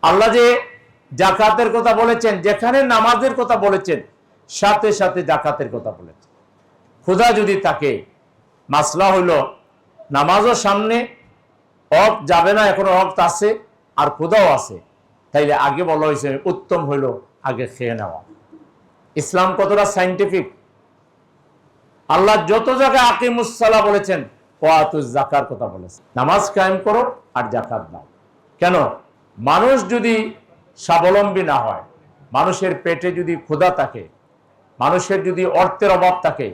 আল্লাহ যে জাকাতের কথা বলেছেন, যেখানে নামাজের কথা বলেছেন সাথে সাথে জাকাতের কথা বলেছেন। ক্ষুধা যদি থাকে, মাসলা হইল নামাজও সামনে, ওয়াক্ত যাবে না, এখনো ওয়াক্ত আছে, আর ক্ষুধাও আছে, তাইলে আগে বলা হয়েছে উত্তম হইল আগে খেয়ে নেওয়া। ইসলাম কতটা সাইন্টিফিক। আল্লাহ যত জায়গায় আকিমুসসালাহ বলেছেন, ওয়াতুজ যাকার কথা বলেছেন, নামাজ কায়েম করো আর যাকাত দাও। কেন? মানুষ যদি স্বাবলম্বী না হয়, মানুষের পেটে যদি ক্ষুধা থাকে, মানুষের যদি অর্থের অভাব থাকে,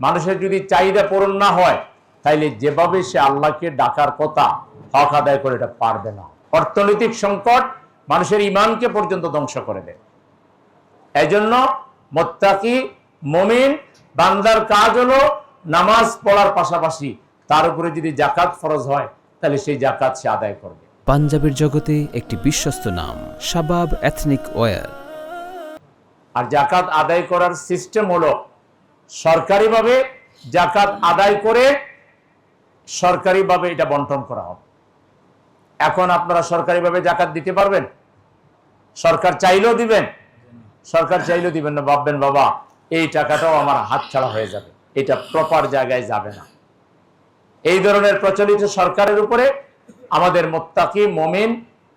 মানুষের যদি চাহিদা পূরণ না হয়, তাইলে যেভাবে সে আল্লাহকে ডাকার কথা হক আদায় করে এটা পারবে না। অর্থনৈতিক সংকট মানুষের ঈমানকে পর্যন্ত ধ্বংস করে দেয়। এই জন্য মুত্তাকি মুমিন বান্দার কাজ হলো নামাজ পড়ার পাশাপাশি তার উপরে যদি যাকাত ফরজ হয়, তাহলে সেই যাকাত সে আদায় করবে। পাঞ্জাবের জগতে একটি বিশ্বস্ত নাম শাবাব এথনিক ওয়্যার। আর যাকাত আদায় করার সিস্টেম হলো সরকারিভাবে যাকাত আদায় করে সরকারিভাবে এটা বন্টন করা হবে। এখন আপনারা সরকারিভাবে যাকাত দিতে পারবেন? সরকার চাইলেও দিবেন? সরকার চাইলেও দিবেন না, ভাববেন বাবা এই টাকাটাও আমার হাতছাড়া হয়ে যাবে, এটা প্রপার জায়গায় যাবে না। এই ধরনের প্রচলিত সরকারের উপরে আমাদের মুত্তাকি মুমিন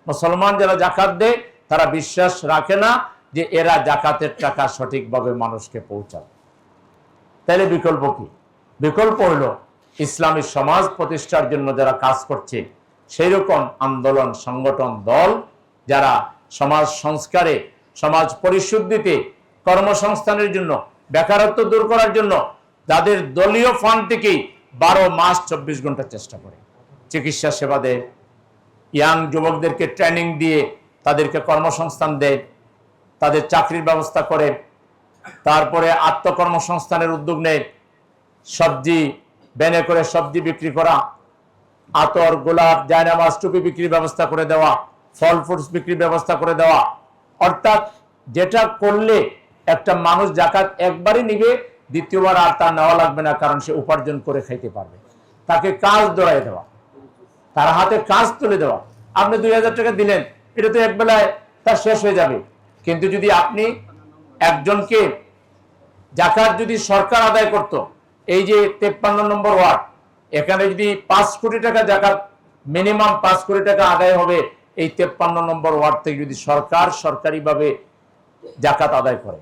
মুসলমান যারা যাকাত দেয় তারা বিশ্বাস রাখে না যে এরা যাকাতের টাকা সঠিকভাবে মানুষকে পৌঁছাবে। তাহলে বিকল্প কি? বিকল্প হলো ইসলামী সমাজ প্রতিষ্ঠার জন্য যারা কাজ করছে সেই রকম আন্দোলন সংগঠন দল, যারা সমাজ সংস্কারে, সমাজ পরিশুদ্ধিতে, কর্মসংস্থানের জন্য, বেকারত্ব দূর করার জন্য তাদের দলীয় ফান্ড থেকেই 12 মাস 24 ঘন্টা চেষ্টা করে, চিকিৎসা সেবা দেয়, ইয়াং যুবকদেরকে ট্রেনিং দিয়ে তাদেরকে কর্মসংস্থান দেয়, তাদের চাকরির ব্যবস্থা করে, তারপরে আত্মকর্মসংস্থানের উদ্যোগ নেয়, সবজি ব্যানে করে সবজি বিক্রি করা, আতর, গোলাপ, জায়নামাজ, টুপি বিক্রির ব্যবস্থা করে দেওয়া, ফল ফ্রুটস বিক্রির ব্যবস্থা করে দেওয়া। অর্থাৎ যেটা করলে একটা মানুষ যাকাত একবারই নিবে, দ্বিতীয়বার আর তার নেওয়া লাগবে না, কারণ সে উপার্জন করে খাইতে পারবে। তাকে কাজ ধরাই দেওয়া, তার হাতে কাজ তুলে দেওয়া। আপনি 2000 টাকা দিলেন, এটা তো এক বেলায় তার শেষ হয়ে যাবে। কিন্তু যদি আপনি একজনকে যাকাত যদি সরকার আদায় করত, এই যে 53 নম্বর ওয়ার্ড, এখানে যদি 5 কোটি টাকা যাকাত, মিনিমাম 5 কোটি টাকা আদায় হবে এই 53 নম্বর ওয়ার্ড থেকে, যদি সরকার সরকারিভাবে যাকাত আদায় করে।